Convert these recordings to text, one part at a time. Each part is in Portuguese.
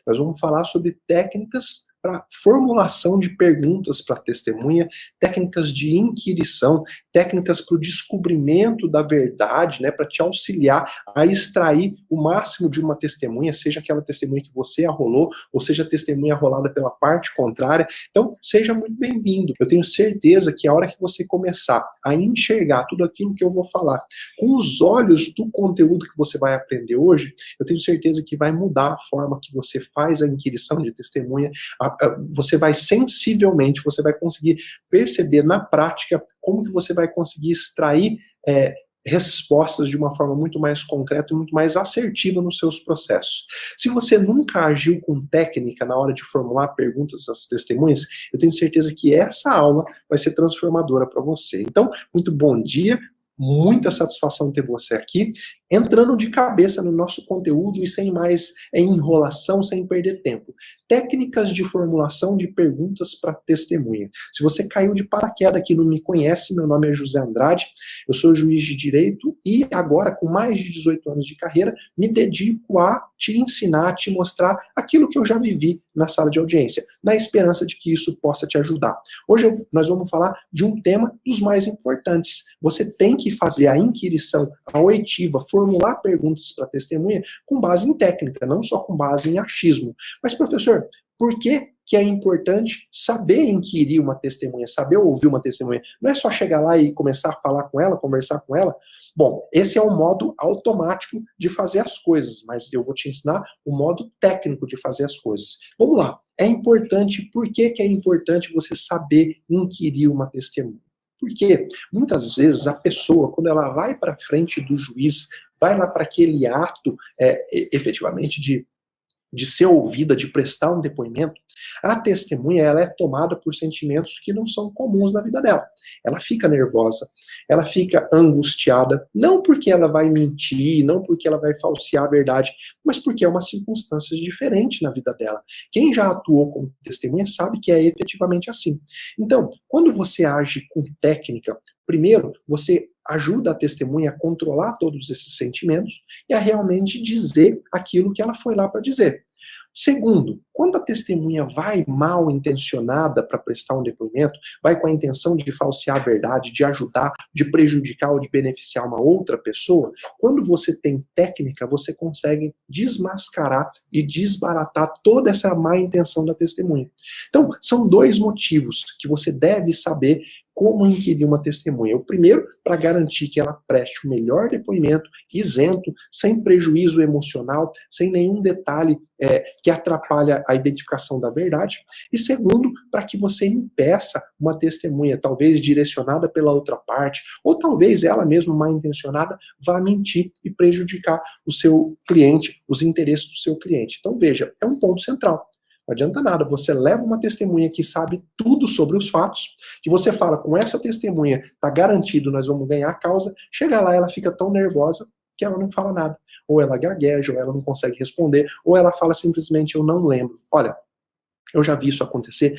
Nós vamos falar sobre técnicas para formulação de perguntas para a testemunha, técnicas de inquirição, técnicas para o descobrimento da verdade, né, para te auxiliar a extrair o máximo de uma testemunha, seja aquela testemunha que você arrolou, ou seja a testemunha arrolada pela parte contrária. Então, seja muito bem-vindo. Eu tenho certeza que a hora que você começar a enxergar tudo aquilo que eu vou falar com os olhos do conteúdo que você vai aprender hoje, eu tenho certeza que vai mudar a forma que você faz a inquirição de testemunha. Você vai sensivelmente, você vai conseguir perceber na prática como que você vai conseguir extrair respostas de uma forma muito mais concreta e muito mais assertiva nos seus processos. Se você nunca agiu com técnica na hora de formular perguntas às testemunhas, eu tenho certeza que essa aula vai ser transformadora para você. Então, muito bom dia, muita satisfação ter você aqui, entrando de cabeça no nosso conteúdo e sem mais enrolação, sem perder tempo. Técnicas de formulação de perguntas para testemunha. Se você caiu de paraquedas aqui e não me conhece, meu nome é José Andrade, eu sou juiz de direito e agora, com mais de 18 anos de carreira, me dedico a te ensinar, a te mostrar aquilo que eu já vivi na sala de audiência, na esperança de que isso possa te ajudar. Hoje nós vamos falar de um tema dos mais importantes. Você tem que fazer a inquirição, a oitiva, formular perguntas para testemunha com base em técnica, não só com base em achismo. Mas, professor, por que é importante saber inquirir uma testemunha, saber ouvir uma testemunha? Não é só chegar lá e começar a falar com ela, conversar com ela? Bom, esse é um modo automático de fazer as coisas, mas eu vou te ensinar o modo técnico de fazer as coisas. Vamos lá. É importante, por que é importante você saber inquirir uma testemunha? Porque muitas vezes a pessoa, quando ela vai para frente do juiz, vai lá para aquele ato efetivamente de ser ouvida, de prestar um depoimento, a testemunha ela é tomada por sentimentos que não são comuns na vida dela. Ela fica nervosa, ela fica angustiada, não porque ela vai mentir, não porque ela vai falsear a verdade, mas porque é uma circunstância diferente na vida dela. Quem já atuou como testemunha sabe que é efetivamente assim. Então, quando você age com técnica, primeiro, você ajuda a testemunha a controlar todos esses sentimentos e a realmente dizer aquilo que ela foi lá para dizer. Segundo, quando a testemunha vai mal intencionada para prestar um depoimento, vai com a intenção de falsear a verdade, de ajudar, de prejudicar ou de beneficiar uma outra pessoa, quando você tem técnica, você consegue desmascarar e desbaratar toda essa má intenção da testemunha. Então, são dois motivos que você deve saber como inquirir uma testemunha. O primeiro, para garantir que ela preste o melhor depoimento, isento, sem prejuízo emocional, sem nenhum detalhe que atrapalha a identificação da verdade. E segundo, para que você impeça uma testemunha, talvez direcionada pela outra parte, ou talvez ela mesma mal intencionada, vá mentir e prejudicar o seu cliente, os interesses do seu cliente. Então veja, é um ponto central. Não adianta nada, você leva uma testemunha que sabe tudo sobre os fatos, que você fala, com essa testemunha, tá garantido, nós vamos ganhar a causa, chega lá, ela fica tão nervosa que ela não fala nada. Ou ela gagueja, ou ela não consegue responder, ou ela fala simplesmente, eu não lembro. Olha, eu já vi isso acontecer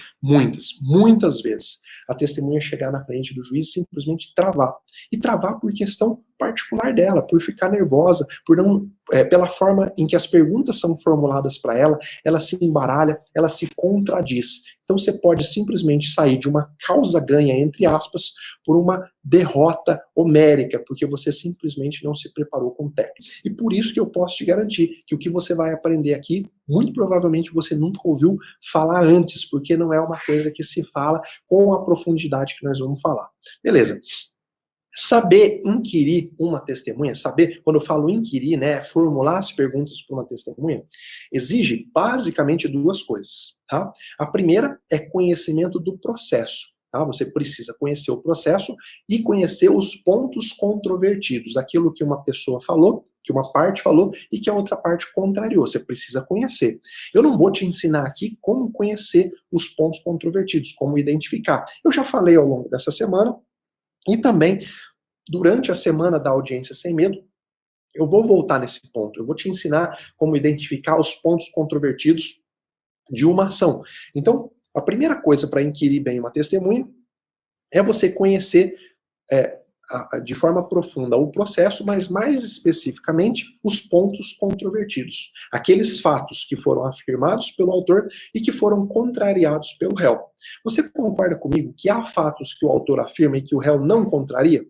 muitas vezes. A testemunha chegar na frente do juiz e simplesmente travar. E travar por questão particular dela, por ficar nervosa, por não, pela forma em que as perguntas são formuladas para ela, ela se embaralha, ela se contradiz. Então você pode simplesmente sair de uma causa ganha, entre aspas, por uma derrota homérica, porque você simplesmente não se preparou com técnica. E por isso que eu posso te garantir que o que você vai aprender aqui, muito provavelmente você nunca ouviu falar antes, porque não é uma coisa que se fala com a profundidade que nós vamos falar. Beleza. Saber inquirir uma testemunha, saber, quando eu falo inquirir, né, formular as perguntas para uma testemunha, exige basicamente duas coisas, tá? A primeira é conhecimento do processo, tá? Você precisa conhecer o processo e conhecer os pontos controvertidos, aquilo que uma pessoa falou, que uma parte falou e que a outra parte contrariou. Você precisa conhecer. Eu não vou te ensinar aqui como conhecer os pontos controvertidos, como identificar. Eu já falei ao longo dessa semana. E também, durante a semana da audiência sem medo, eu vou voltar nesse ponto. Eu vou te ensinar como identificar os pontos controvertidos de uma ação. Então, a primeira coisa para inquirir bem uma testemunha é você conhecer de forma profunda o processo, mas mais especificamente os pontos controvertidos. Aqueles fatos que foram afirmados pelo autor e que foram contrariados pelo réu. Você concorda comigo que há fatos que o autor afirma e que o réu não contraria?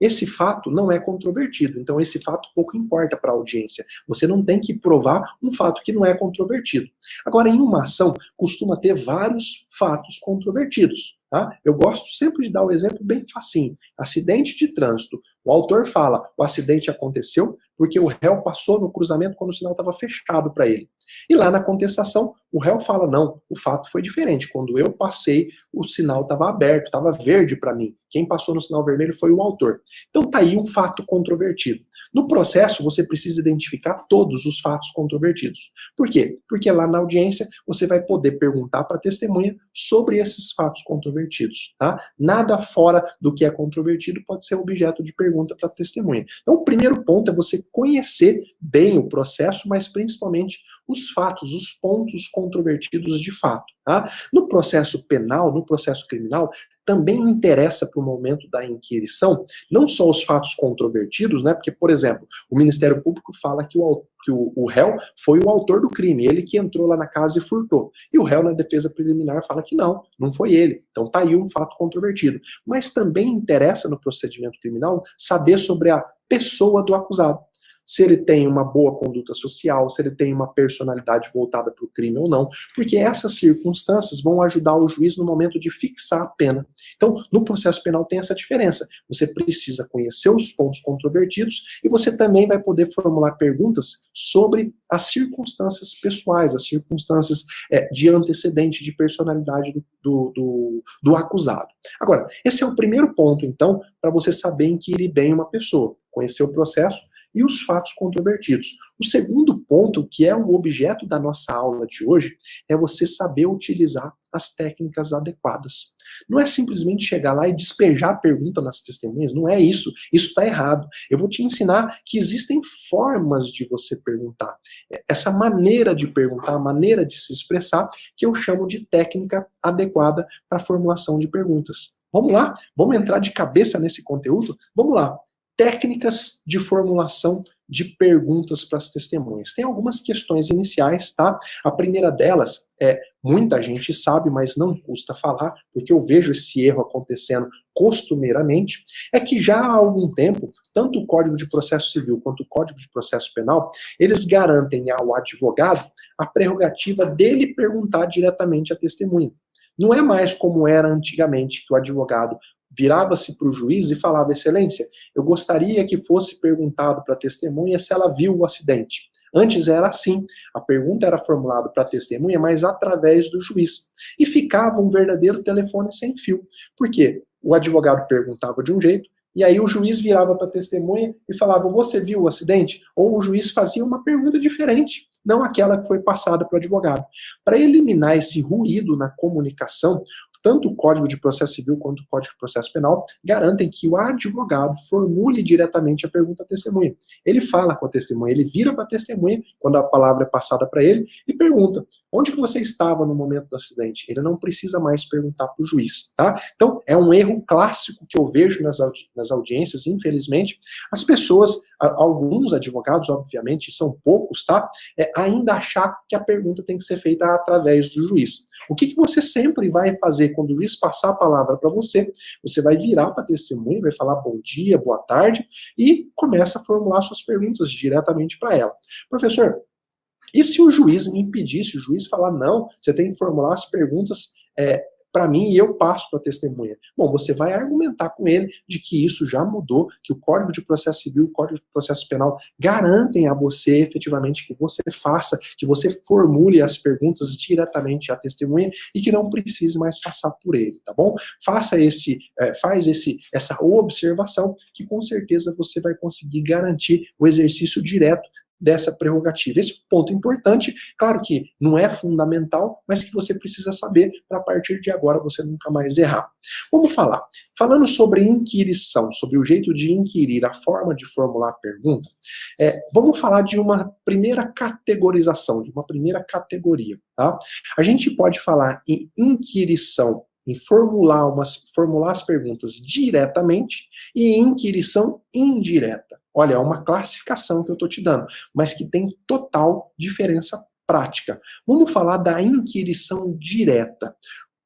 Esse fato não é controvertido, então esse fato pouco importa para a audiência. Você não tem que provar um fato que não é controvertido. Agora, em uma ação, costuma ter vários fatos controvertidos. Tá? Eu gosto sempre de dar o exemplo bem facinho. Acidente de trânsito. O autor fala, o acidente aconteceu porque o réu passou no cruzamento quando o sinal estava fechado para ele. E lá na contestação, o réu fala, não, o fato foi diferente. Quando eu passei, o sinal estava aberto, estava verde para mim. Quem passou no sinal vermelho foi o autor. Então tá aí um fato controvertido. No processo, você precisa identificar todos os fatos controvertidos. Por quê? Porque lá na audiência, você vai poder perguntar para a testemunha sobre esses fatos controvertidos. Tá? Nada fora do que é controvertido pode ser objeto de pergunta para a testemunha. Então, o primeiro ponto é você conhecer bem o processo, mas principalmente os fatos, os pontos controvertidos de fato. Tá? No processo penal, no processo criminal, também interessa para o momento da inquirição, não só os fatos controvertidos, né? Porque, por exemplo, o Ministério Público fala que o réu foi o autor do crime, ele que entrou lá na casa e furtou. E o réu, na defesa preliminar, fala que não foi ele. Então tá aí um fato controvertido. Mas também interessa no procedimento criminal saber sobre a pessoa do acusado. Se ele tem uma boa conduta social, se ele tem uma personalidade voltada para o crime ou não, porque essas circunstâncias vão ajudar o juiz no momento de fixar a pena. Então, no processo penal tem essa diferença. Você precisa conhecer os pontos controvertidos e você também vai poder formular perguntas sobre as circunstâncias pessoais, as circunstâncias de antecedente, de personalidade do acusado. Agora, esse é o primeiro ponto, então, para você saber inquirir bem uma pessoa, conhecer o processo e os fatos controvertidos. O segundo ponto, que é o objeto da nossa aula de hoje, é você saber utilizar as técnicas adequadas. Não é simplesmente chegar lá e despejar a pergunta nas testemunhas, não é isso. Isso está errado. Eu vou te ensinar que existem formas de você perguntar. Essa maneira de perguntar, a maneira de se expressar, que eu chamo de técnica adequada para a formulação de perguntas. Vamos lá? Vamos entrar de cabeça nesse conteúdo? Vamos lá. Técnicas de formulação de perguntas para as testemunhas. Tem algumas questões iniciais, tá? A primeira delas muita gente sabe, mas não custa falar, porque eu vejo esse erro acontecendo costumeiramente, é que já há algum tempo, tanto o Código de Processo Civil quanto o Código de Processo Penal, eles garantem ao advogado a prerrogativa dele perguntar diretamente à testemunha. Não é mais como era antigamente, que o advogado virava-se para o juiz e falava, excelência, eu gostaria que fosse perguntado para a testemunha se ela viu o acidente. Antes era assim, a pergunta era formulada para a testemunha, mas através do juiz. E ficava um verdadeiro telefone sem fio. Por quê? O advogado perguntava de um jeito, e aí o juiz virava para a testemunha e falava, você viu o acidente? Ou o juiz fazia uma pergunta diferente, não aquela que foi passada para o advogado. Para eliminar esse ruído na comunicação, tanto o Código de Processo Civil quanto o Código de Processo Penal garantem que o advogado formule diretamente a pergunta à testemunha. Ele fala com a testemunha, ele vira para a testemunha, quando a palavra é passada para ele, e pergunta, onde que você estava no momento do acidente? Ele não precisa mais perguntar para o juiz, tá? Então, é um erro clássico que eu vejo nas audiências, infelizmente. As pessoas, alguns advogados, obviamente, são poucos, tá? Ainda achar que a pergunta tem que ser feita através do juiz. O que você sempre vai fazer quando o juiz passar a palavra para você? Você vai virar para a testemunha, vai falar bom dia, boa tarde, e começa a formular suas perguntas diretamente para ela. Professor, e se o juiz me impedir, se o juiz falar, não, você tem que formular as perguntas para mim e eu passo para a testemunha? Bom, você vai argumentar com ele de que isso já mudou, que o Código de Processo Civil e o Código de Processo Penal garantem a você efetivamente que você faça, que você formule as perguntas diretamente à testemunha e que não precise mais passar por ele, tá bom? Faz essa observação que com certeza você vai conseguir garantir o exercício direto dessa prerrogativa. Esse é um ponto importante, claro que não é fundamental, mas que você precisa saber para a partir de agora você nunca mais errar. Vamos falar. Falando sobre inquirição, sobre o jeito de inquirir, a forma de formular a pergunta, vamos falar de uma primeira categorização, de uma primeira categoria. Tá? A gente pode falar em inquirição em formular as perguntas diretamente e inquirição indireta. Olha, é uma classificação que eu estou te dando, mas que tem total diferença prática. Vamos falar da inquirição direta.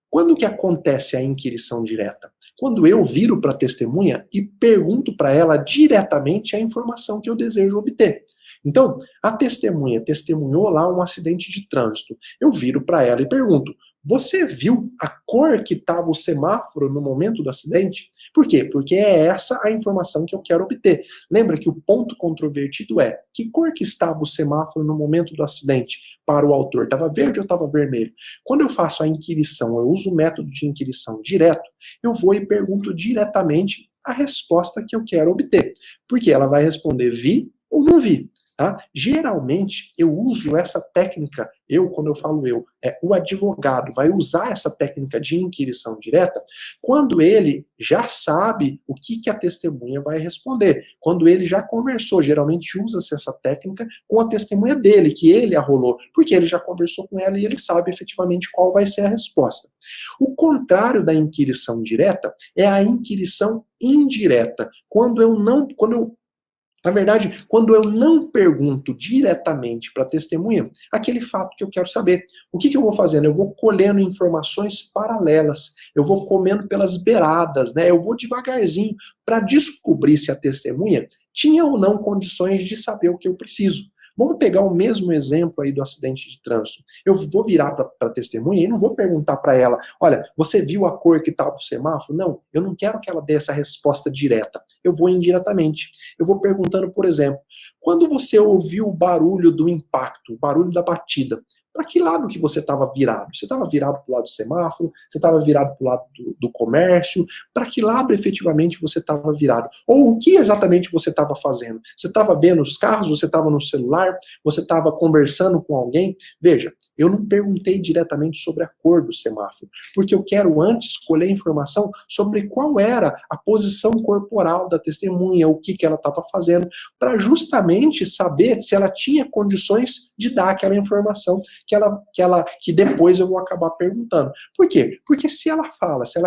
Quando que acontece a inquirição direta? Quando eu viro para a testemunha e pergunto para ela diretamente a informação que eu desejo obter. Então, a testemunha testemunhou lá um acidente de trânsito. Eu viro para ela e pergunto: você viu a cor que estava o semáforo no momento do acidente? Por quê? Porque é essa a informação que eu quero obter. Lembra que o ponto controvertido é: que cor que estava o semáforo no momento do acidente para o autor? Estava verde ou estava vermelho? Quando eu faço a inquirição, eu uso o método de inquirição direto, eu vou e pergunto diretamente a resposta que eu quero obter. Porque ela vai responder vi ou não vi. Tá? Geralmente, eu uso essa técnica, quando eu falo o advogado vai usar essa técnica de inquirição direta quando ele já sabe o que a testemunha vai responder, quando ele já conversou. Geralmente usa-se essa técnica com a testemunha dele, que ele arrolou, porque ele já conversou com ela e ele sabe efetivamente qual vai ser a resposta. O contrário da inquirição direta é a inquirição indireta, quando eu não pergunto diretamente para a testemunha aquele fato que eu quero saber. O que eu vou fazendo? Eu vou colhendo informações paralelas, eu vou comendo pelas beiradas, né? Eu vou devagarzinho para descobrir se a testemunha tinha ou não condições de saber o que eu preciso. Vamos pegar o mesmo exemplo aí do acidente de trânsito. Eu vou virar para a testemunha e não vou perguntar para ela: olha, você viu a cor que estava o semáforo? Não, eu não quero que ela dê essa resposta direta. Eu vou indiretamente. Eu vou perguntando, por exemplo: quando você ouviu o barulho do impacto, o barulho da batida, para que lado que você estava virado? Você estava virado para o lado do semáforo? Você estava virado para o lado do comércio? Para que lado efetivamente você estava virado? Ou o que exatamente você estava fazendo? Você estava vendo os carros? Você estava no celular? Você estava conversando com alguém? Veja, eu não perguntei diretamente sobre a cor do semáforo, porque eu quero antes colher informação sobre qual era a posição corporal da testemunha, o que ela estava fazendo, para justamente saber se ela tinha condições de dar aquela informação que depois eu vou acabar perguntando. Por quê? Porque se ela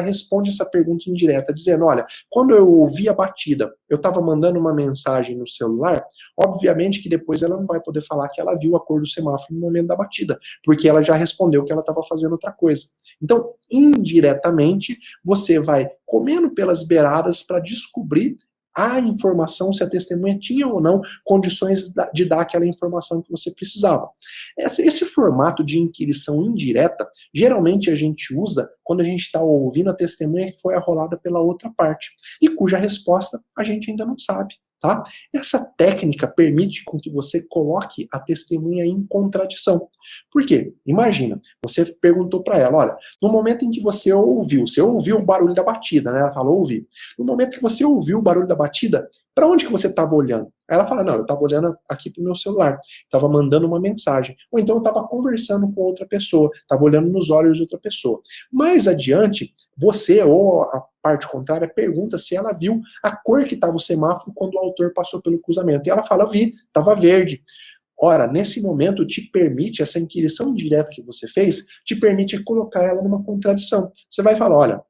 responde essa pergunta indireta, dizendo: olha, quando eu ouvi a batida, eu estava mandando uma mensagem no celular, obviamente que depois ela não vai poder falar que ela viu a cor do semáforo no momento da batida, porque ela já respondeu que ela estava fazendo outra coisa. Então, indiretamente, você vai comendo pelas beiradas para descobrir a informação, se a testemunha tinha ou não condições de dar aquela informação que você precisava. Esse formato de inquirição indireta, geralmente a gente usa quando a gente está ouvindo a testemunha que foi arrolada pela outra parte, e cuja resposta a gente ainda não sabe. Tá? Essa técnica permite com que você coloque a testemunha em contradição. Por quê? Imagina, você perguntou para ela: olha, no momento em que você ouviu o barulho da batida, né? Ela falou: ouvi. No momento que você ouviu o barulho da batida, para onde que você estava olhando? Aí ela fala: não, eu estava olhando aqui para o meu celular, estava mandando uma mensagem, ou então eu estava conversando com outra pessoa, estava olhando nos olhos de outra pessoa. Mais adiante, você ou a parte contrária pergunta se ela viu a cor que estava o semáforo quando o autor passou pelo cruzamento. E ela fala: vi, estava verde. Ora, nesse momento essa inquirição direta que você fez, te permite colocar ela numa contradição. Você vai falar: olha,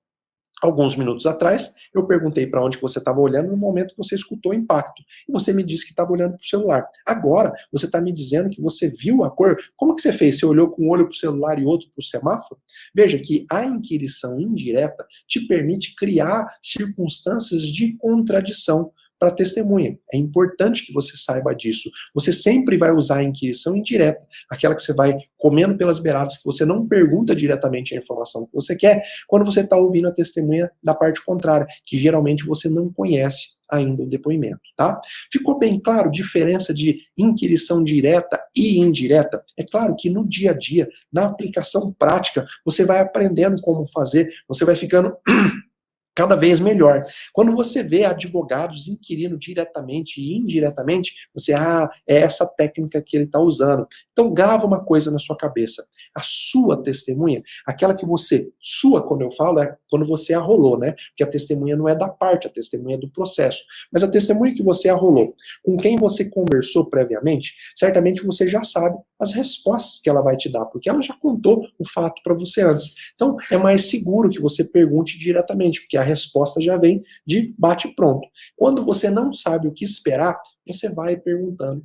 alguns minutos atrás, eu perguntei para onde você estava olhando no momento que você escutou o impacto. E você me disse que estava olhando para o celular. Agora, você está me dizendo que você viu a cor. Como que você fez? Você olhou com um olho para o celular e outro para o semáforo? Veja que a inquirição indireta te permite criar circunstâncias de contradição para a testemunha. É importante que você saiba disso. Você sempre vai usar a inquirição indireta, aquela que você vai comendo pelas beiradas, que você não pergunta diretamente a informação que você quer, quando você está ouvindo a testemunha da parte contrária, que geralmente você não conhece ainda o depoimento, tá? Ficou bem claro a diferença de inquirição direta e indireta? É claro que no dia a dia, na aplicação prática, você vai aprendendo como fazer, você vai ficando cada vez melhor. Quando você vê advogados inquirindo diretamente e indiretamente, você, é essa técnica que ele está usando. Então grava uma coisa na sua cabeça. A sua testemunha, aquela que você, sua quando eu falo, é quando você arrolou, né? Porque a testemunha não é da parte, a testemunha é do processo. Mas a testemunha que você arrolou, com quem você conversou previamente, certamente você já sabe as respostas que ela vai te dar, porque ela já contou o fato para você antes. Então é mais seguro que você pergunte diretamente, porque a resposta já vem de bate-pronto. Quando você não sabe o que esperar, você vai perguntando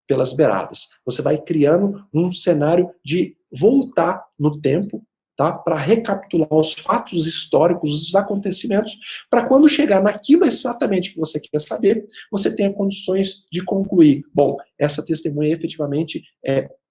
pelas beiradas. Você vai criando um cenário de voltar no tempo, tá? Para recapitular os fatos históricos, os acontecimentos, para quando chegar naquilo exatamente que você quer saber, você tenha condições de concluir. Bom, essa testemunha efetivamente,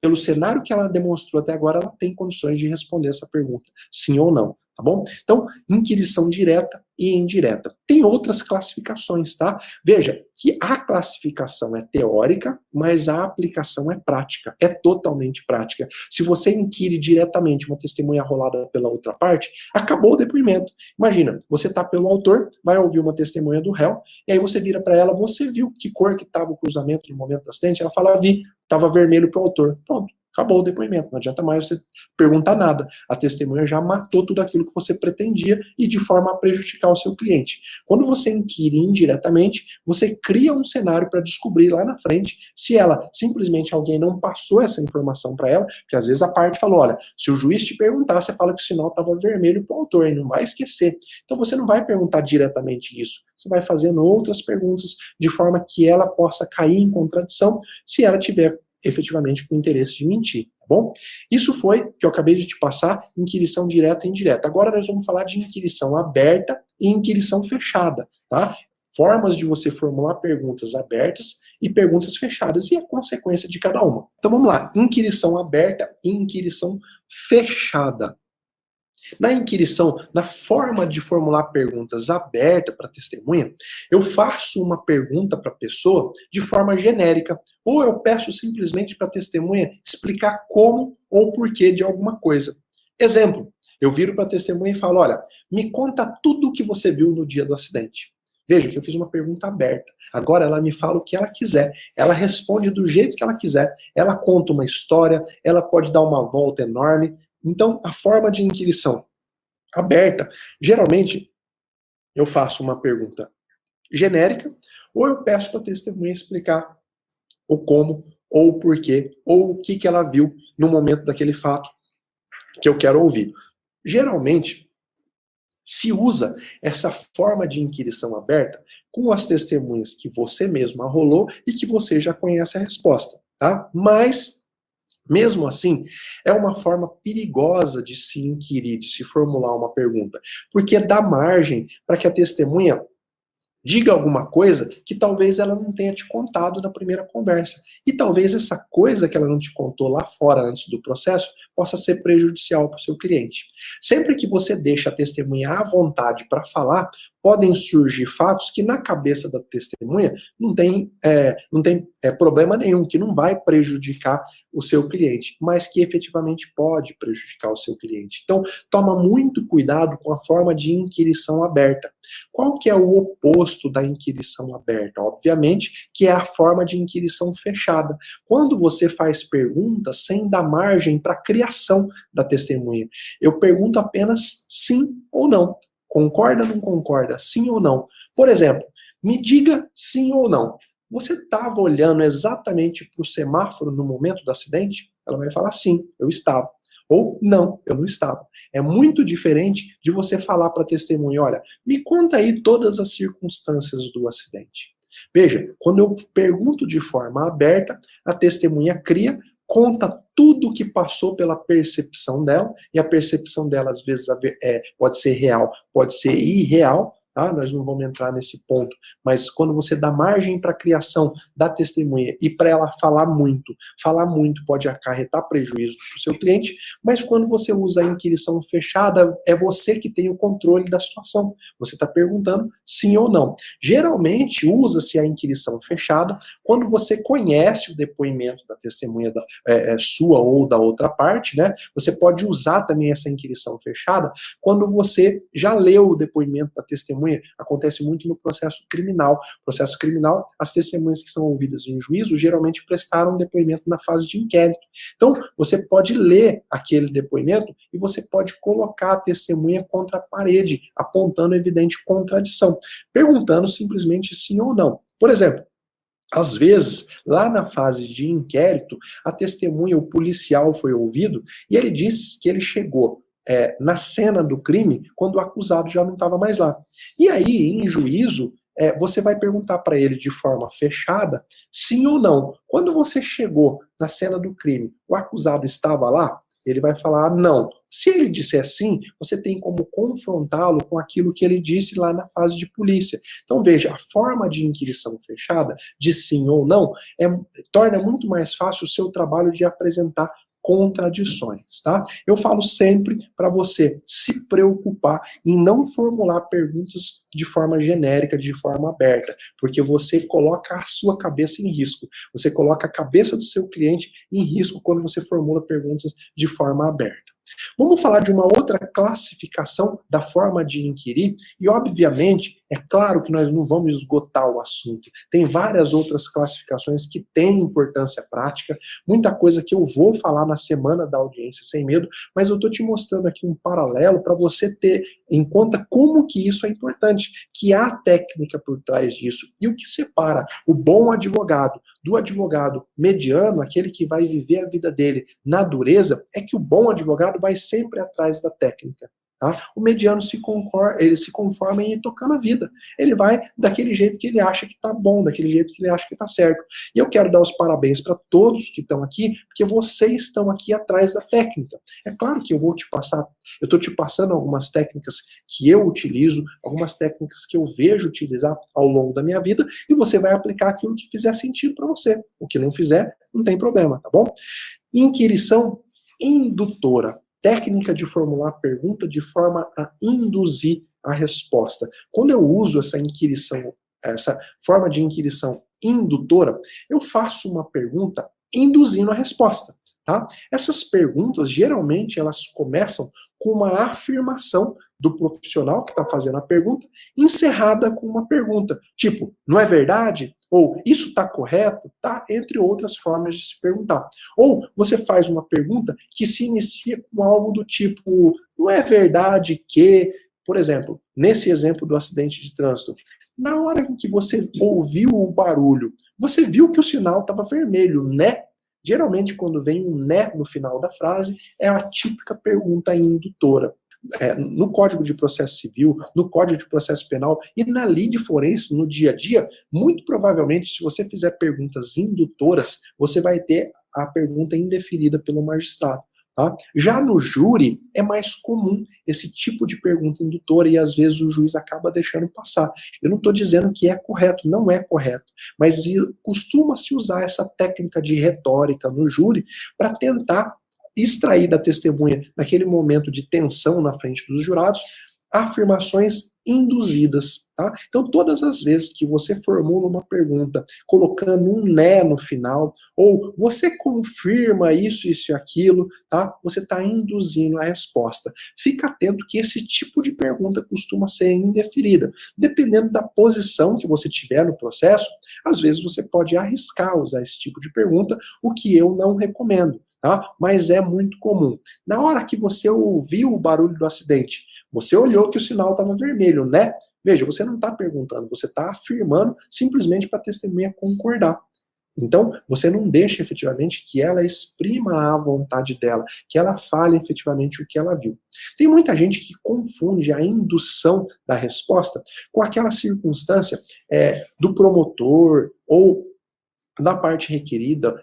pelo cenário que ela demonstrou até agora, ela tem condições de responder essa pergunta, sim ou não. Tá bom? Então, inquirição direta e indireta. Tem outras classificações, tá? Veja que a classificação é teórica, mas a aplicação é prática, é totalmente prática. Se você inquire diretamente uma testemunha rolada pela outra parte, acabou o depoimento. Imagina, você tá pelo autor, vai ouvir uma testemunha do réu, e aí você vira para ela, você viu que cor que estava o cruzamento no momento do acidente? Ela fala, vi, estava vermelho para o autor. Pronto. Acabou o depoimento, não adianta mais você perguntar nada. A testemunha já matou tudo aquilo que você pretendia e de forma a prejudicar o seu cliente. Quando você inquire indiretamente, você cria um cenário para descobrir lá na frente se ela, simplesmente alguém não passou essa informação para ela, porque às vezes a parte falou, olha, se o juiz te perguntar, você fala que o sinal estava vermelho para o autor, e não vai esquecer. Então você não vai perguntar diretamente isso, você vai fazendo outras perguntas de forma que ela possa cair em contradição se ela tiver efetivamente com interesse de mentir, tá bom? Isso foi que eu acabei de te passar, inquirição direta e indireta. Agora nós vamos falar de inquirição aberta e inquirição fechada, tá? Formas de você formular perguntas abertas e perguntas fechadas e a consequência de cada uma. Então vamos lá, inquirição aberta e inquirição fechada. Na inquirição, na forma de formular perguntas aberta para a testemunha, eu faço uma pergunta para a pessoa de forma genérica, ou eu peço simplesmente para a testemunha explicar como ou porquê de alguma coisa. Exemplo, eu viro para a testemunha e falo, olha, me conta tudo o que você viu no dia do acidente. Veja que eu fiz uma pergunta aberta. Agora ela me fala o que ela quiser. Ela responde do jeito que ela quiser. Ela conta uma história, ela pode dar uma volta enorme. Então, a forma de inquirição aberta, geralmente, eu faço uma pergunta genérica, ou eu peço para a testemunha explicar o como, ou o porquê, ou o que ela viu no momento daquele fato que eu quero ouvir. Geralmente, se usa essa forma de inquirição aberta com as testemunhas que você mesmo arrolou e que você já conhece a resposta, tá? Mas mesmo assim, é uma forma perigosa de se inquirir, de se formular uma pergunta, porque dá margem para que a testemunha diga alguma coisa que talvez ela não tenha te contado na primeira conversa. E talvez essa coisa que ela não te contou lá fora antes do processo possa ser prejudicial para o seu cliente. Sempre que você deixa a testemunha à vontade para falar, podem surgir fatos que na cabeça da testemunha não tem problema nenhum, que não vai prejudicar o seu cliente, mas que efetivamente pode prejudicar o seu cliente. Então, toma muito cuidado com a forma de inquirição aberta. Qual que é o oposto da inquirição aberta? Obviamente que é a forma de inquirição fechada. Quando você faz perguntas sem dar margem para a criação da testemunha. Eu pergunto apenas sim ou não. Concorda ou não concorda? Sim ou não? Por exemplo, me diga sim ou não. Você estava olhando exatamente para o semáforo no momento do acidente? Ela vai falar sim, eu estava. Ou não, eu não estava. É muito diferente de você falar para a testemunha, olha, me conta aí todas as circunstâncias do acidente. Veja, quando eu pergunto de forma aberta, a testemunha cria, conta tudo o que passou pela percepção dela, e a percepção dela às vezes pode ser real, pode ser irreal, tá? Nós não vamos entrar nesse ponto, mas quando você dá margem para a criação da testemunha e para ela falar muito pode acarretar prejuízo para o seu cliente, mas quando você usa a inquirição fechada, é você que tem o controle da situação. Você está perguntando sim ou não. Geralmente usa-se a inquirição fechada quando você conhece o depoimento da testemunha sua ou da outra parte, né? Você pode usar também essa inquirição fechada quando você já leu o depoimento da testemunha. Acontece muito no processo criminal. Processo criminal, as testemunhas que são ouvidas em juízo geralmente prestaram depoimento na fase de inquérito. Então, você pode ler aquele depoimento e você pode colocar a testemunha contra a parede, apontando evidente contradição, perguntando simplesmente sim ou não. Por exemplo, às vezes, lá na fase de inquérito, a testemunha, o policial foi ouvido e ele disse que ele chegou na cena do crime quando o acusado já não estava mais lá. E aí, em juízo, você vai perguntar para ele de forma fechada, sim ou não. Quando você chegou na cena do crime, o acusado estava lá? Ele vai falar não. Se ele disser sim, você tem como confrontá-lo com aquilo que ele disse lá na fase de polícia. Então veja, a forma de inquirição fechada, de sim ou não, torna muito mais fácil o seu trabalho de apresentar contradições, tá? Eu falo sempre para você se preocupar em não formular perguntas de forma genérica, de forma aberta, porque você coloca a sua cabeça em risco. Você coloca a cabeça do seu cliente em risco quando você formula perguntas de forma aberta. Vamos falar de uma outra classificação da forma de inquirir, e obviamente, é claro que nós não vamos esgotar o assunto. Tem várias outras classificações que têm importância prática, muita coisa que eu vou falar na semana da audiência sem medo, mas eu estou te mostrando aqui um paralelo para você ter em conta como que isso é importante, que há técnica por trás disso, e o que separa o bom advogado do advogado mediano, aquele que vai viver a vida dele na dureza, é que o bom advogado vai sempre atrás da técnica. Tá? O mediano ele se conforma em ir tocando a vida. Ele vai daquele jeito que ele acha que está bom, daquele jeito que ele acha que está certo. E eu quero dar os parabéns para todos que estão aqui, porque vocês estão aqui atrás da técnica. É claro que eu estou te passando algumas técnicas que eu utilizo, algumas técnicas que eu vejo utilizar ao longo da minha vida, e você vai aplicar aquilo que fizer sentido para você. O que não fizer, não tem problema, tá bom? Inquirição indutora. Técnica de formular pergunta de forma a induzir a resposta. Quando eu uso essa forma de inquirição indutora, eu faço uma pergunta induzindo a resposta. Tá? Essas perguntas, geralmente, elas começam com uma afirmação do profissional que está fazendo a pergunta, encerrada com uma pergunta, tipo, não é verdade? Ou, isso está correto? Tá? Entre outras formas de se perguntar. Ou, você faz uma pergunta que se inicia com algo do tipo, não é verdade que, por exemplo, nesse exemplo do acidente de trânsito, na hora em que você ouviu o barulho, você viu que o sinal estava vermelho, né? Geralmente, quando vem um né no final da frase, é a típica pergunta indutora. No Código de Processo Civil, no Código de Processo Penal e na lide forense, no dia a dia, muito provavelmente, se você fizer perguntas indutoras, você vai ter a pergunta indeferida pelo magistrado. Tá? Já no júri, é mais comum esse tipo de pergunta indutora e às vezes o juiz acaba deixando passar. Eu não estou dizendo que é correto, não é correto, mas costuma-se usar essa técnica de retórica no júri para tentar extrair da testemunha, naquele momento de tensão na frente dos jurados, afirmações induzidas. Tá? Então, todas as vezes que você formula uma pergunta colocando um né no final, ou você confirma isso e aquilo, tá? Você está induzindo a resposta. Fica atento que esse tipo de pergunta costuma ser indeferida. Dependendo da posição que você tiver no processo, às vezes você pode arriscar usar esse tipo de pergunta, o que eu não recomendo. Tá? Mas é muito comum. Na hora que você ouviu o barulho do acidente, você olhou que o sinal estava vermelho, né? Veja, você não está perguntando, você está afirmando simplesmente para a testemunha concordar. Então, você não deixa efetivamente que ela exprima a vontade dela, que ela fale efetivamente o que ela viu. Tem muita gente que confunde a indução da resposta com aquela circunstância do promotor ou da parte requerida,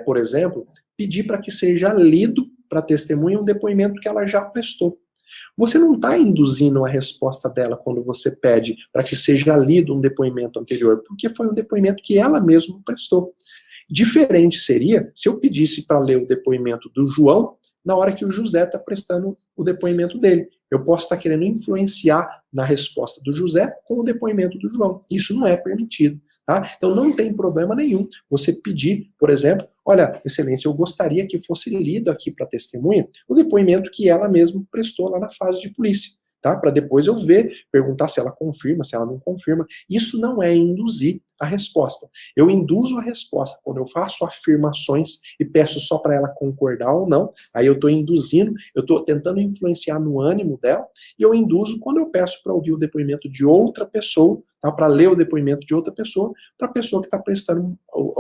por exemplo, pedir para que seja lido para a testemunha um depoimento que ela já prestou. Você não está induzindo a resposta dela quando você pede para que seja lido um depoimento anterior, porque foi um depoimento que ela mesma prestou. Diferente seria se eu pedisse para ler o depoimento do João na hora que o José está prestando o depoimento dele. Eu posso estar querendo influenciar na resposta do José com o depoimento do João. Isso não é permitido. Tá? Então não tem problema nenhum você pedir, por exemplo, olha, excelência, eu gostaria que fosse lido aqui para a testemunha o depoimento que ela mesma prestou lá na fase de polícia. Tá? Para depois eu ver, perguntar se ela confirma, se ela não confirma. Isso não é induzir a resposta. Eu induzo a resposta quando eu faço afirmações e peço só para ela concordar ou não. Aí eu estou induzindo, eu estou tentando influenciar no ânimo dela, e eu induzo quando eu peço para ouvir o depoimento de outra pessoa, tá? Para ler o depoimento de outra pessoa, para a pessoa que está prestando o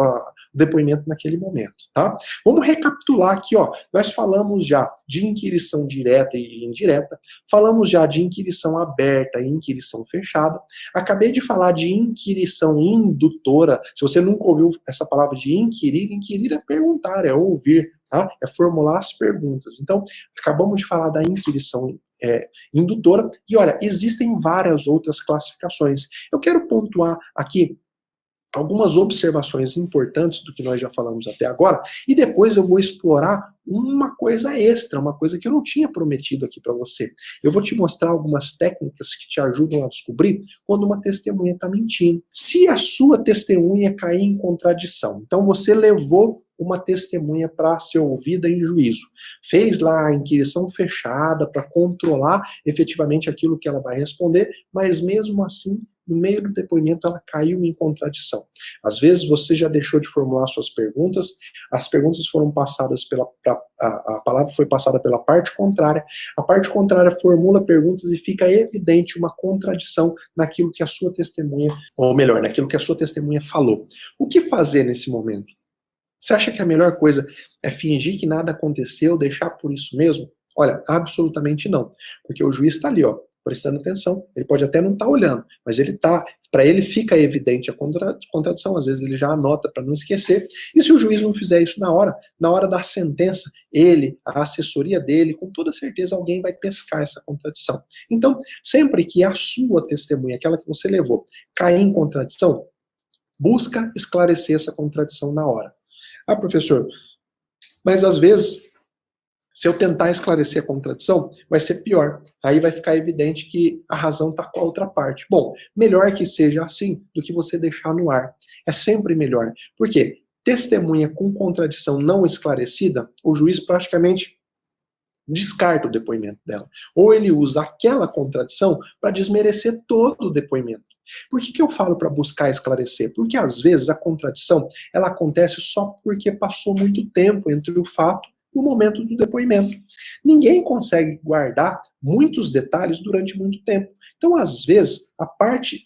depoimento naquele momento. Tá? Vamos recapitular aqui. Ó. Nós falamos já de inquirição direta e indireta, falamos já de inquirição aberta e inquirição fechada. Acabei de falar de inquirição indutora. Se você nunca ouviu essa palavra de inquirir é perguntar, é ouvir, tá? É formular as perguntas. Então, acabamos de falar da inquirição indutora, e olha, existem várias outras classificações. Eu quero pontuar aqui algumas observações importantes do que nós já falamos até agora, e depois eu vou explorar uma coisa extra, uma coisa que eu não tinha prometido aqui para você. Eu vou te mostrar algumas técnicas que te ajudam a descobrir quando uma testemunha está mentindo. Se a sua testemunha cair em contradição, então você levou uma testemunha para ser ouvida em juízo, fez lá a inquirição fechada para controlar efetivamente aquilo que ela vai responder, mas mesmo assim no meio do depoimento ela caiu em contradição. Às vezes você já deixou de formular suas perguntas, as perguntas foram passadas a palavra foi passada pela parte contrária, a parte contrária formula perguntas e fica evidente uma contradição naquilo que a sua testemunha, ou melhor, naquilo que a sua testemunha falou. O que fazer nesse momento? Você acha que a melhor coisa é fingir que nada aconteceu, deixar por isso mesmo? Olha, absolutamente não, porque o juiz está ali, ó, prestando atenção. Ele pode até não estar olhando, mas ele está, para ele fica evidente a contradição, às vezes ele já anota para não esquecer. E se o juiz não fizer isso na hora da sentença, ele, a assessoria dele, com toda certeza alguém vai pescar essa contradição. Então, sempre que a sua testemunha, aquela que você levou, cair em contradição, busca esclarecer essa contradição na hora. Ah, professor, mas às vezes, se eu tentar esclarecer a contradição, vai ser pior. Aí vai ficar evidente que a razão está com a outra parte. Bom, melhor que seja assim do que você deixar no ar. É sempre melhor. Por quê? Testemunha com contradição não esclarecida, o juiz praticamente descarta o depoimento dela. Ou ele usa aquela contradição para desmerecer todo o depoimento. Por que eu falo para buscar esclarecer? Porque às vezes a contradição ela acontece só porque passou muito tempo entre o fato e o momento do depoimento. Ninguém consegue guardar muitos detalhes durante muito tempo. Então, às vezes, a parte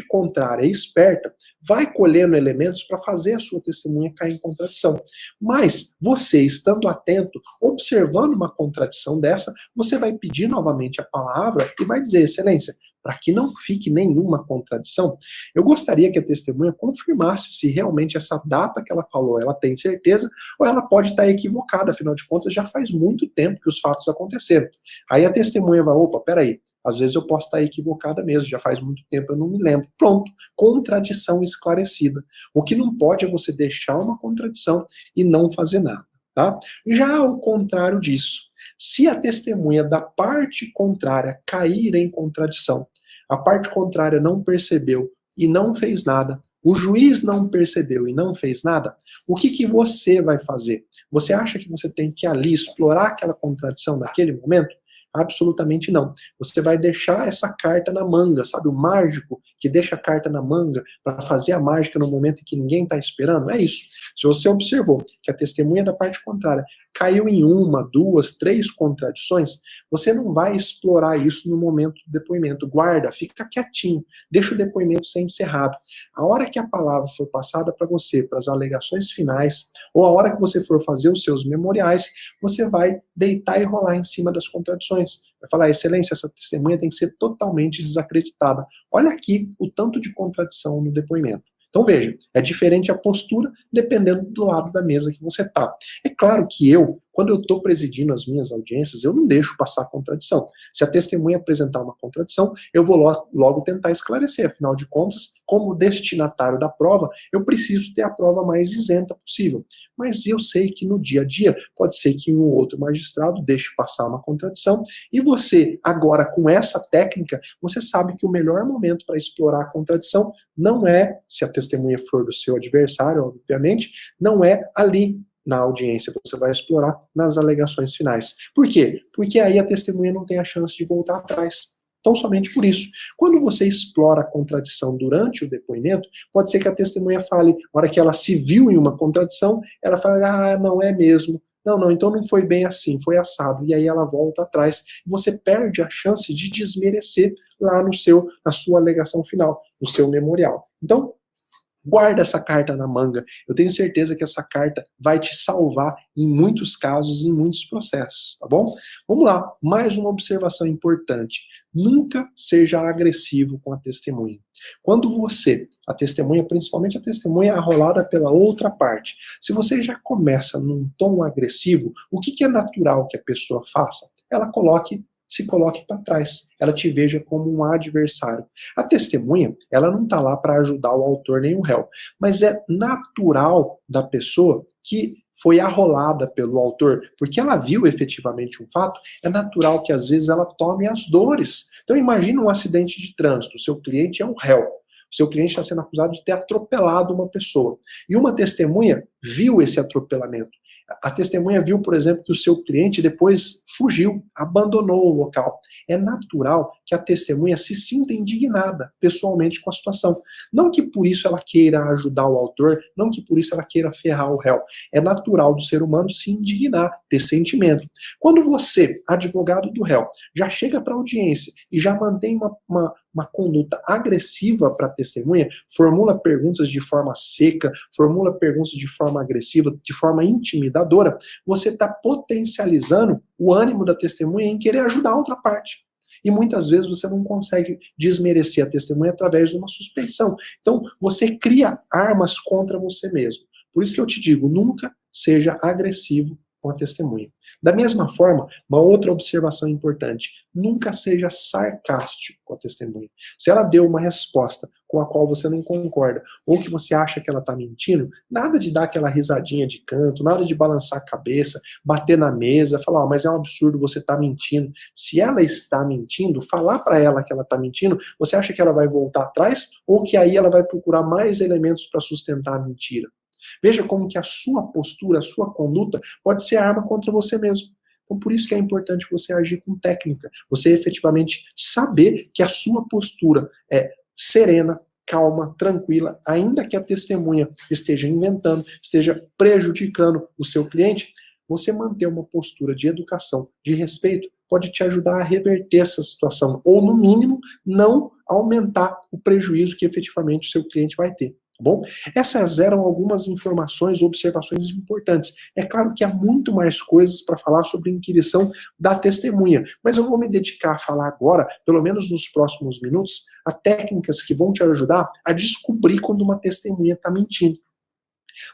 contrária, esperta, vai colhendo elementos para fazer a sua testemunha cair em contradição. Mas, você, estando atento, observando uma contradição dessa, você vai pedir novamente a palavra e vai dizer, excelência, para que não fique nenhuma contradição, eu gostaria que a testemunha confirmasse se realmente essa data que ela falou, ela tem certeza, ou ela pode estar equivocada, afinal de contas, já faz muito tempo que os fatos aconteceram. Aí a testemunha vai, opa, peraí, às vezes eu posso estar equivocada mesmo, já faz muito tempo, eu não me lembro. Pronto, contradição esclarecida. O que não pode é você deixar uma contradição e não fazer nada, tá? Já ao contrário disso, se a testemunha da parte contrária cair em contradição, a parte contrária não percebeu e não fez nada, o juiz não percebeu e não fez nada, o que você vai fazer? Você acha que você tem que ali explorar aquela contradição naquele momento? Absolutamente não. Você vai deixar essa carta na manga, sabe? O mágico que deixa a carta na manga para fazer a mágica no momento em que ninguém está esperando. É isso. Se você observou que a testemunha da parte contrária caiu em uma, duas, três contradições, você não vai explorar isso no momento do depoimento. Guarda, fica quietinho, deixa o depoimento ser encerrado. A hora que a palavra for passada para você, para as alegações finais, ou a hora que você for fazer os seus memoriais, você vai deitar e rolar em cima das contradições. Vai falar, excelência, essa testemunha tem que ser totalmente desacreditada. Olha aqui o tanto de contradição no depoimento. Então veja, é diferente a postura dependendo do lado da mesa que você está. É claro que eu, quando eu estou presidindo as minhas audiências, eu não deixo passar contradição. Se a testemunha apresentar uma contradição, eu vou logo tentar esclarecer. Afinal de contas, como destinatário da prova, eu preciso ter a prova mais isenta possível. Mas eu sei que no dia a dia, pode ser que um ou outro magistrado deixe passar uma contradição, e você, agora com essa técnica, você sabe que o melhor momento para explorar a contradição não é, se a testemunha for do seu adversário, obviamente, não é ali na audiência, você vai explorar nas alegações finais. Por quê? Porque aí a testemunha não tem a chance de voltar atrás. Então, somente por isso. Quando você explora a contradição durante o depoimento, pode ser que a testemunha fale, na hora que ela se viu em uma contradição, ela fala, não é mesmo. Não, então não foi bem assim, foi assado. E aí ela volta atrás. E você perde a chance de desmerecer lá na sua alegação final, no seu memorial. Então, guarda essa carta na manga. Eu tenho certeza que essa carta vai te salvar em muitos casos, em muitos processos, tá bom? Vamos lá, mais uma observação importante. Nunca seja agressivo com a testemunha. Quando a testemunha, principalmente a testemunha arrolada pela outra parte, se você já começa num tom agressivo, o que é natural que a pessoa faça? Ela se coloque para trás, ela te veja como um adversário. A testemunha, ela não está lá para ajudar o autor nem o réu, mas é natural da pessoa que foi arrolada pelo autor, porque ela viu efetivamente um fato, é natural que às vezes ela tome as dores. Então imagina um acidente de trânsito, o seu cliente é um réu, o seu cliente está sendo acusado de ter atropelado uma pessoa, e uma testemunha viu esse atropelamento. A testemunha viu, por exemplo, que o seu cliente depois fugiu, abandonou o local. É natural que a testemunha se sinta indignada pessoalmente com a situação. Não que por isso ela queira ajudar o autor, não que por isso ela queira ferrar o réu. É natural do ser humano se indignar, ter sentimento. Quando você, advogado do réu, já chega para a audiência e já mantém uma conduta agressiva para a testemunha, formula perguntas de forma seca, formula perguntas de forma agressiva, de forma intimidadora, você está potencializando o ânimo da testemunha em querer ajudar a outra parte. E muitas vezes você não consegue desmerecer a testemunha através de uma suspeição. Então, você cria armas contra você mesmo. Por isso que eu te digo, nunca seja agressivo com a testemunha. Da mesma forma, uma outra observação importante, nunca seja sarcástico com a testemunha. Se ela deu uma resposta com a qual você não concorda, ou que você acha que ela está mentindo, nada de dar aquela risadinha de canto, nada de balançar a cabeça, bater na mesa, falar, mas é um absurdo, você está mentindo. Se ela está mentindo, falar para ela que ela está mentindo, você acha que ela vai voltar atrás, ou que aí ela vai procurar mais elementos para sustentar a mentira? Veja como que a sua postura, a sua conduta pode ser arma contra você mesmo. Então, por isso que é importante você agir com técnica. Você efetivamente saber que a sua postura é serena, calma, tranquila, ainda que a testemunha esteja inventando, esteja prejudicando o seu cliente, você manter uma postura de educação, de respeito, pode te ajudar a reverter essa situação, ou no mínimo, não aumentar o prejuízo que efetivamente o seu cliente vai ter. Tá bom? Essas eram algumas informações, observações importantes. É claro que há muito mais coisas para falar sobre a inquirição da testemunha, mas eu vou me dedicar a falar agora, pelo menos nos próximos minutos, a técnicas que vão te ajudar a descobrir quando uma testemunha está mentindo.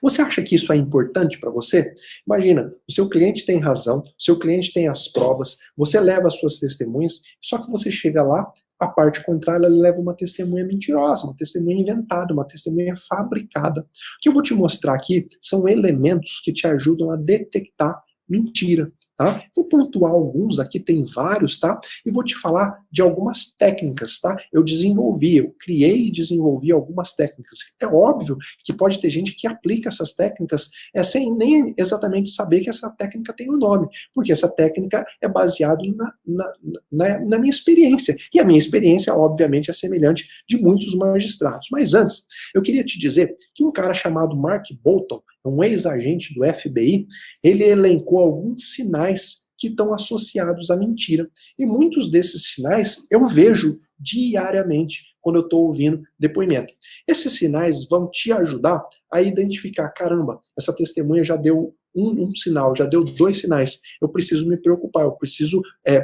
Você acha que isso é importante para você? Imagina, o seu cliente tem razão, o seu cliente tem as provas, você leva as suas testemunhas, só que você chega lá, a parte contrária leva uma testemunha mentirosa, uma testemunha inventada, uma testemunha fabricada. O que eu vou te mostrar aqui são elementos que te ajudam a detectar mentira. Tá? Vou pontuar alguns, aqui tem vários, tá? E vou te falar de algumas técnicas, tá? Eu criei e desenvolvi algumas técnicas. É óbvio que pode ter gente que aplica essas técnicas sem nem exatamente saber que essa técnica tem um nome, porque essa técnica é baseada na minha experiência. E a minha experiência, obviamente, é semelhante de muitos magistrados. Mas antes, eu queria te dizer que um cara chamado Mark Bolton, um ex-agente do FBI, ele elencou alguns sinais que estão associados à mentira. E muitos desses sinais eu vejo diariamente quando eu estou ouvindo depoimento. Esses sinais vão te ajudar a identificar, caramba, essa testemunha já deu um sinal, já deu 2 sinais, eu preciso me preocupar, eu preciso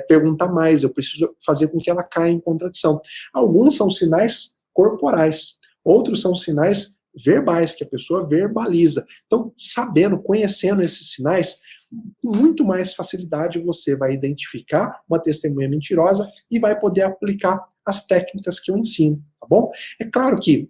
perguntar mais, eu preciso fazer com que ela caia em contradição. Alguns são sinais corporais, outros são sinais verbais, que a pessoa verbaliza. Então, sabendo, conhecendo esses sinais, com muito mais facilidade você vai identificar uma testemunha mentirosa e vai poder aplicar as técnicas que eu ensino, tá bom? É claro que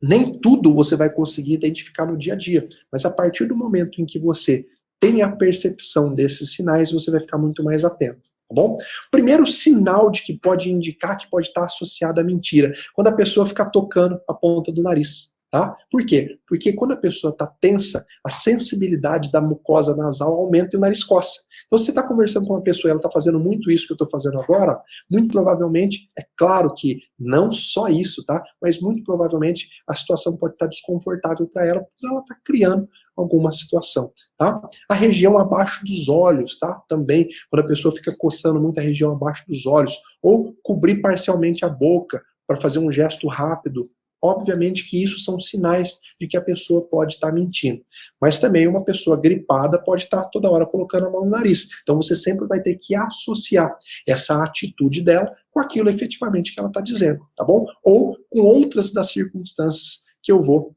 nem tudo você vai conseguir identificar no dia a dia, mas a partir do momento em que você tem a percepção desses sinais, você vai ficar muito mais atento, tá bom? Primeiro sinal de que pode indicar que pode estar associado à mentira, quando a pessoa fica tocando a ponta do nariz, tá? Por quê? Porque quando a pessoa está tensa, a sensibilidade da mucosa nasal aumenta e o nariz coça. Então, se você está conversando com uma pessoa e ela está fazendo muito isso que eu estou fazendo agora, muito provavelmente, é claro que não só isso, tá? Mas muito provavelmente a situação pode estar desconfortável para ela, porque ela está criando alguma situação, tá? A região abaixo dos olhos, tá? Também, quando a pessoa fica coçando muito a região abaixo dos olhos, ou cobrir parcialmente a boca para fazer um gesto rápido, obviamente que isso são sinais de que a pessoa pode estar mentindo. Mas também uma pessoa gripada pode estar toda hora colocando a mão no nariz. Então você sempre vai ter que associar essa atitude dela com aquilo efetivamente que ela está dizendo, tá bom? Ou com outras das circunstâncias que eu vou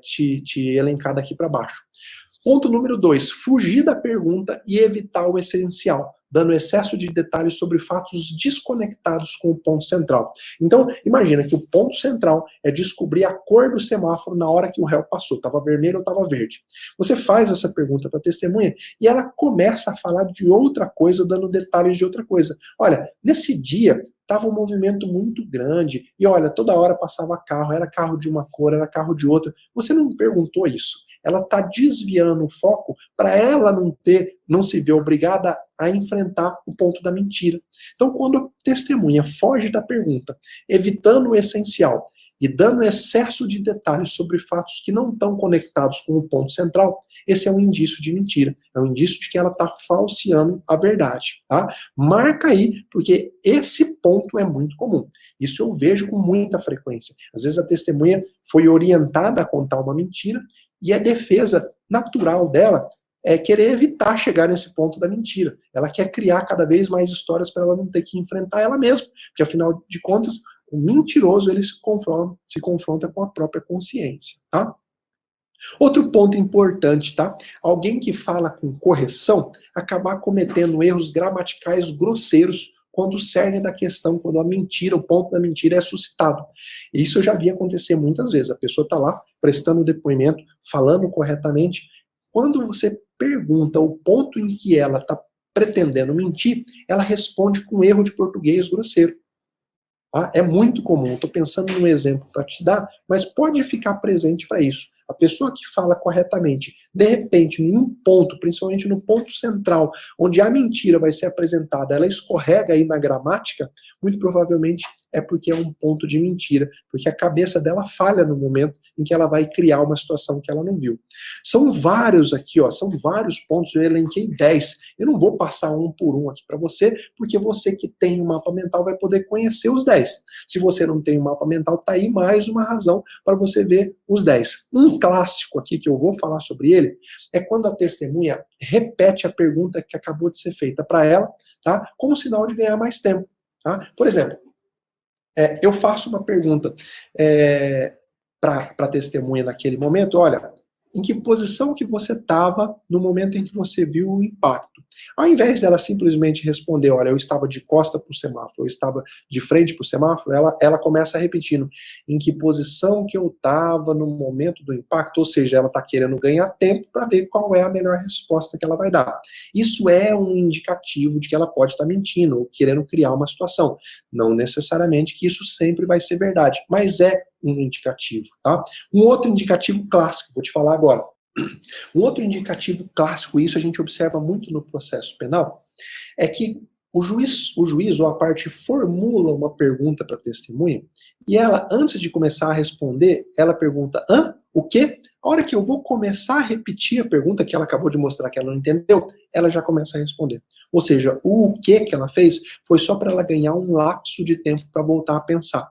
te elencar daqui para baixo. Ponto número 2, fugir da pergunta e evitar o essencial, dando excesso de detalhes sobre fatos desconectados com o ponto central. Então, imagina que o ponto central é descobrir a cor do semáforo na hora que o réu passou, estava vermelho ou estava verde. Você faz essa pergunta para a testemunha e ela começa a falar de outra coisa, dando detalhes de outra coisa. Olha, nesse dia estava um movimento muito grande e olha, toda hora passava carro, era carro de uma cor, era carro de outra. Você não perguntou isso. Ela está desviando o foco para ela não se ver obrigada a enfrentar o ponto da mentira. Então, quando a testemunha foge da pergunta, evitando o essencial e dando excesso de detalhes sobre fatos que não estão conectados com o ponto central, esse é um indício de mentira. É um indício de que ela está falseando a verdade. Tá? Marca aí, porque esse ponto é muito comum. Isso eu vejo com muita frequência. Às vezes a testemunha foi orientada a contar uma mentira e a defesa natural dela é querer evitar chegar nesse ponto da mentira. Ela quer criar cada vez mais histórias para ela não ter que enfrentar ela mesma, porque afinal de contas, o mentiroso ele se confronta com a própria consciência, tá? Outro ponto importante, tá? Alguém que fala com correção acabar cometendo erros gramaticais grosseiros quando o cerne da questão, quando a mentira, o ponto da mentira é suscitado. Isso eu já vi acontecer muitas vezes. A pessoa está lá prestando o depoimento, falando corretamente. Quando você pergunta o ponto em que ela está pretendendo mentir, ela responde com erro de português grosseiro. Tá? É muito comum. Estou pensando num exemplo para te dar, mas pode ficar presente para isso. A pessoa que fala corretamente, de repente, em um ponto, principalmente no ponto central, onde a mentira vai ser apresentada, ela escorrega aí na gramática, muito provavelmente é porque é um ponto de mentira, porque a cabeça dela falha no momento em que ela vai criar uma situação que ela não viu. São vários aqui, ó, são vários pontos, eu elenquei 10. Eu não vou passar um por um aqui para você, porque você que tem um mapa mental vai poder conhecer os 10. Se você não tem um mapa mental, tá aí mais uma razão para você ver os 10. Um clássico aqui que eu vou falar sobre ele é quando a testemunha repete a pergunta que acabou de ser feita para ela, tá? Como sinal de ganhar mais tempo. Tá? Por exemplo, eu faço uma pergunta para a testemunha naquele momento, olha, em que posição que você estava no momento em que você viu o impacto? Ao invés dela simplesmente responder, olha, eu estava de costa para o semáforo, eu estava de frente para o semáforo, ela começa repetindo, em que posição que eu estava no momento do impacto, ou seja, ela está querendo ganhar tempo para ver qual é a melhor resposta que ela vai dar. Isso é um indicativo de que ela pode estar mentindo, ou querendo criar uma situação. Não necessariamente que isso sempre vai ser verdade, mas é um indicativo, tá? Um outro indicativo clássico, vou te falar agora. Um outro indicativo clássico, isso a gente observa muito no processo penal, é que o juiz ou a parte formula uma pergunta para a testemunha e ela, antes de começar a responder, ela pergunta, o quê? A hora que eu vou começar a repetir a pergunta que ela acabou de mostrar que ela não entendeu, ela já começa a responder. Ou seja, o que ela fez foi só para ela ganhar um lapso de tempo para voltar a pensar.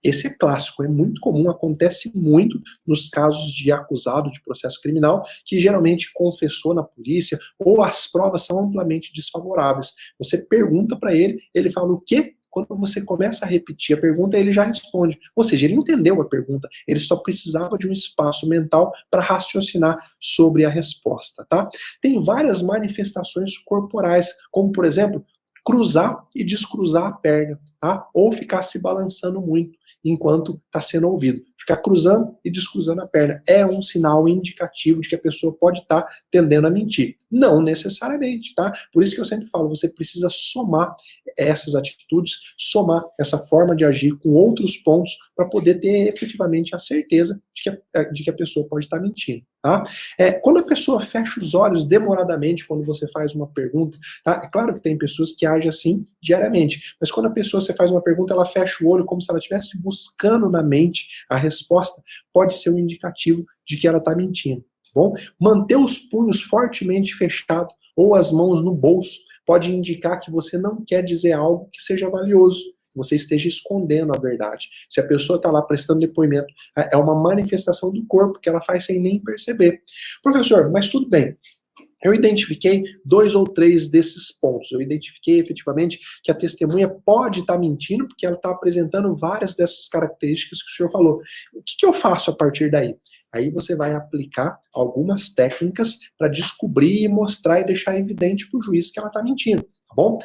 Esse é clássico, é muito comum, acontece muito nos casos de acusado de processo criminal, que geralmente confessou na polícia, ou as provas são amplamente desfavoráveis. Você pergunta para ele, ele fala o quê? quando você começa a repetir a pergunta, ele já responde. Ou seja, ele entendeu a pergunta, ele só precisava de um espaço mental para raciocinar sobre a resposta, tá? Tem várias manifestações corporais, como, por exemplo, cruzar e descruzar a perna, tá? Ou ficar se balançando muito enquanto está sendo ouvido. Ficar cruzando e descruzando a perna é um sinal indicativo de que a pessoa pode estar tendendo a mentir. Não necessariamente, tá? Por isso que eu sempre falo, você precisa somar essas atitudes, somar essa forma de agir com outros pontos para poder ter efetivamente a certeza de que a pessoa pode estar mentindo, tá? Quando a pessoa fecha os olhos demoradamente quando você faz uma pergunta, tá? É claro que tem pessoas que agem assim diariamente, mas quando a pessoa, você faz uma pergunta, ela fecha o olho como se ela estivesse buscando na mente a resposta, pode ser um indicativo de que ela está mentindo, tá bom? Manter os punhos fortemente fechados ou as mãos no bolso pode indicar que você não quer dizer algo que seja valioso, que você esteja escondendo a verdade. Se a pessoa está lá prestando depoimento, é uma manifestação do corpo que ela faz sem nem perceber. Professor, mas tudo bem. Eu identifiquei 2 ou 3 desses pontos. Eu identifiquei efetivamente que a testemunha pode estar mentindo porque ela está apresentando várias dessas características que o senhor falou. O que eu faço a partir daí? Aí você vai aplicar algumas técnicas para descobrir e mostrar e deixar evidente para o juiz que ela está mentindo, tá bom?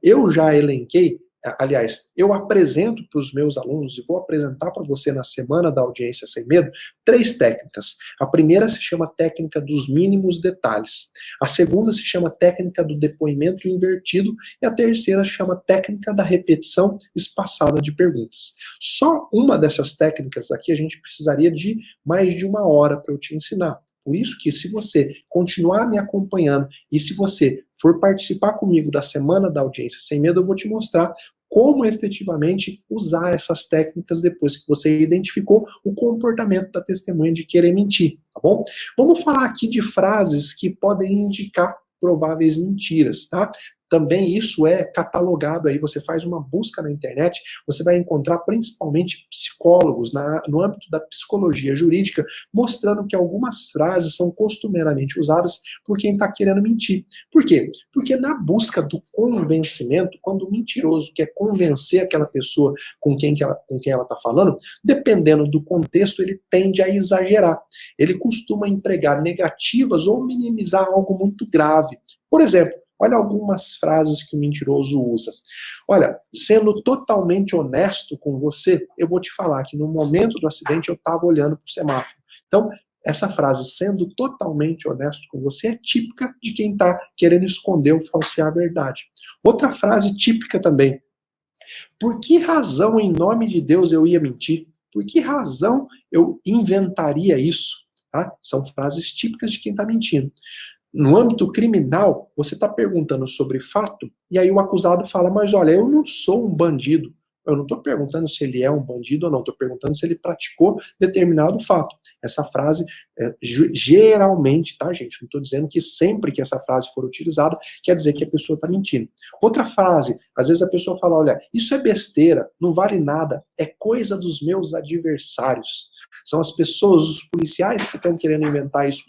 Eu já elenquei, aliás, eu apresento para os meus alunos e vou apresentar para você na semana da audiência sem medo 3 técnicas. A primeira se chama técnica dos mínimos detalhes. A segunda se chama técnica do depoimento invertido e a terceira se chama técnica da repetição espaçada de perguntas. Só uma dessas técnicas aqui a gente precisaria de mais de 1 hora para eu te ensinar. Por isso que se você continuar me acompanhando e se você for participar comigo da semana da audiência sem medo, eu vou te mostrar como efetivamente usar essas técnicas depois que você identificou o comportamento da testemunha de querer mentir, tá bom? Vamos falar aqui de frases que podem indicar prováveis mentiras, tá? Também isso é catalogado aí, você faz uma busca na internet, você vai encontrar principalmente psicólogos no âmbito da psicologia jurídica, mostrando que algumas frases são costumeiramente usadas por quem está querendo mentir. Por quê? Porque na busca do convencimento, quando o mentiroso quer convencer aquela pessoa com quem ela está falando, dependendo do contexto, ele tende a exagerar. Ele costuma empregar negativas ou minimizar algo muito grave. Por exemplo, olha algumas frases que o mentiroso usa. Olha, sendo totalmente honesto com você, eu vou te falar que no momento do acidente eu estava olhando para o semáforo. Então, essa frase, sendo totalmente honesto com você, é típica de quem está querendo esconder ou falsear a verdade. Outra frase típica também. Por que razão, em nome de Deus, eu ia mentir? Por que razão eu inventaria isso? Tá? São frases típicas de quem está mentindo. No âmbito criminal, você está perguntando sobre fato, e aí o acusado fala, mas olha, eu não sou um bandido. Eu não estou perguntando se ele é um bandido ou não, estou perguntando se ele praticou determinado fato. Essa frase, geralmente, tá, gente? Não estou dizendo que sempre que essa frase for utilizada, quer dizer que a pessoa está mentindo. Outra frase, às vezes a pessoa fala, olha, isso é besteira, não vale nada, é coisa dos meus adversários. São as pessoas, os policiais que estão querendo inventar isso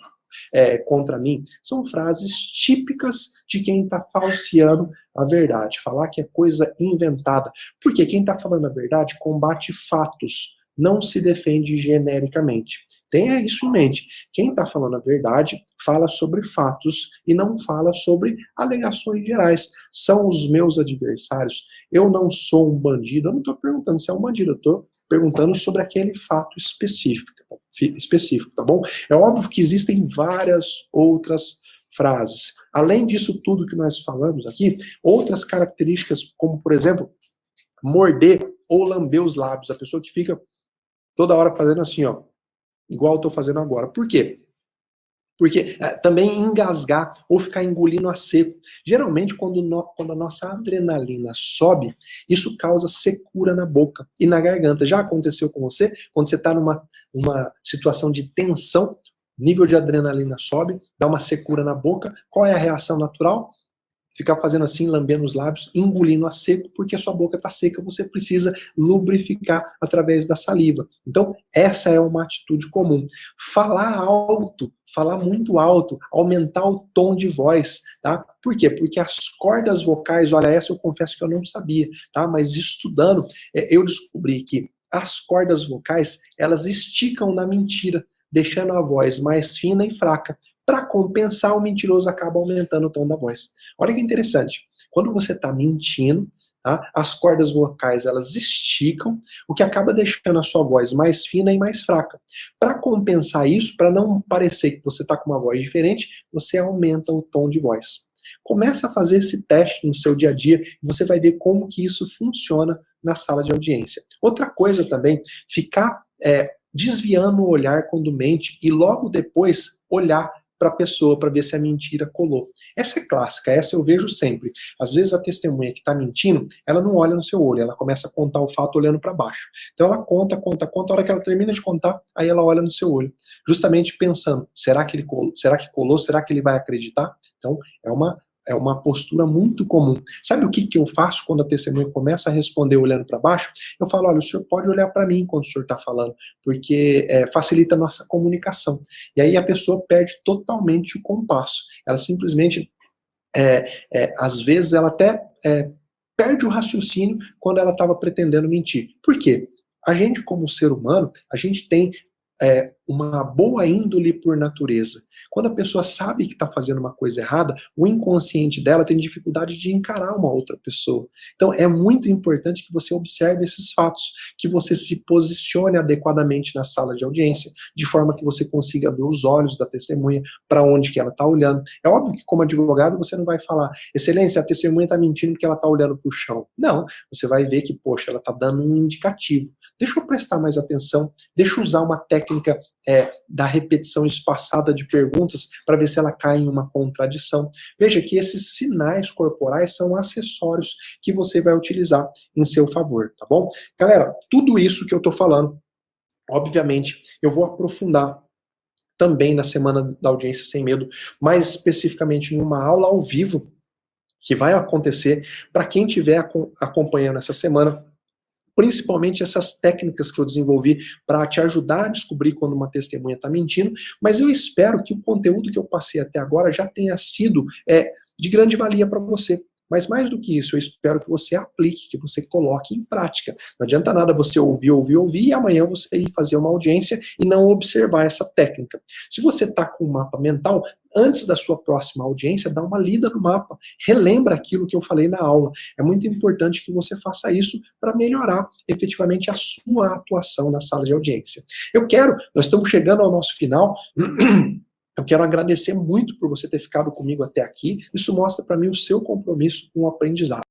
contra mim, são frases típicas de quem está falseando a verdade, falar que é coisa inventada, porque quem está falando a verdade combate fatos, não se defende genericamente. Tenha isso em mente. Quem está falando a verdade fala sobre fatos e não fala sobre alegações gerais. São os meus adversários. Eu não sou um bandido. Eu não estou perguntando se é um bandido. Eu estou perguntando sobre aquele fato específico, tá bom? É óbvio que existem várias outras frases. Além disso tudo que nós falamos aqui, outras características, como, por exemplo, morder ou lamber os lábios. A pessoa que fica toda hora fazendo assim, ó, igual eu tô fazendo agora. Por quê? Porque também engasgar ou ficar engolindo a seco. Geralmente, quando a nossa adrenalina sobe, isso causa secura na boca e na garganta. Já aconteceu com você? Quando você está numa situação de tensão, nível de adrenalina sobe, dá uma secura na boca, qual é a reação natural? ficar fazendo assim, lambendo os lábios, engolindo a seco, porque a sua boca está seca, você precisa lubrificar através da saliva. Então, essa é uma atitude comum. Falar alto, falar muito alto, aumentar o tom de voz, tá? Por quê? Porque as cordas vocais, olha, essa eu confesso que eu não sabia, tá? Mas estudando, eu descobri que as cordas vocais, elas esticam na mentira, deixando a voz mais fina e fraca. Para compensar, o mentiroso acaba aumentando o tom da voz. Olha que interessante. Quando você está mentindo, tá, as cordas vocais elas esticam, o que acaba deixando a sua voz mais fina e mais fraca. Para compensar isso, para não parecer que você está com uma voz diferente, você aumenta o tom de voz. Começa a fazer esse teste no seu dia a dia e você vai ver como que isso funciona na sala de audiência. Outra coisa também, ficar desviando o olhar quando mente e logo depois olhar para a pessoa para ver se a mentira colou. Essa é clássica, essa eu vejo sempre. Às vezes a testemunha que está mentindo, ela não olha no seu olho, ela começa a contar o fato olhando para baixo. Então ela conta, a hora que ela termina de contar, aí ela olha no seu olho, justamente pensando, será que ele colou? Será que colou? Será que ele vai acreditar? Então é uma postura muito comum. Sabe o que eu faço quando a testemunha começa a responder olhando para baixo? Eu falo, olha, o senhor pode olhar para mim quando o senhor está falando, porque facilita a nossa comunicação. E aí a pessoa perde totalmente o compasso. Ela simplesmente, às vezes, ela até perde o raciocínio quando ela estava pretendendo mentir. Por quê? A gente, como ser humano, a gente tem uma boa índole por natureza. Quando a pessoa sabe que está fazendo uma coisa errada, o inconsciente dela tem dificuldade de encarar uma outra pessoa. Então é muito importante que você observe esses fatos, que você se posicione adequadamente na sala de audiência, de forma que você consiga ver os olhos da testemunha, para onde que ela está olhando. É óbvio que como advogado você não vai falar, excelência, a testemunha está mentindo porque ela está olhando para o chão. Não, você vai ver que, poxa, ela está dando um indicativo. Deixa eu prestar mais atenção, deixa eu usar uma técnica da repetição espaçada de perguntas para ver se ela cai em uma contradição. Veja que esses sinais corporais são acessórios que você vai utilizar em seu favor, tá bom? Galera, tudo isso que eu estou falando, obviamente, eu vou aprofundar também na Semana da Audiência Sem Medo, mais especificamente em uma aula ao vivo que vai acontecer para quem estiver acompanhando essa semana, principalmente essas técnicas que eu desenvolvi para te ajudar a descobrir quando uma testemunha está mentindo, mas eu espero que o conteúdo que eu passei até agora já tenha sido de grande valia para você. Mas mais do que isso, eu espero que você aplique, que você coloque em prática. Não adianta nada você ouvir, e amanhã você ir fazer uma audiência e não observar essa técnica. Se você está com um mapa mental, antes da sua próxima audiência, dá uma lida no mapa, relembra aquilo que eu falei na aula. É muito importante que você faça isso para melhorar efetivamente a sua atuação na sala de audiência. Nós estamos chegando ao nosso final. Eu quero agradecer muito por você ter ficado comigo até aqui. Isso mostra para mim o seu compromisso com o aprendizado.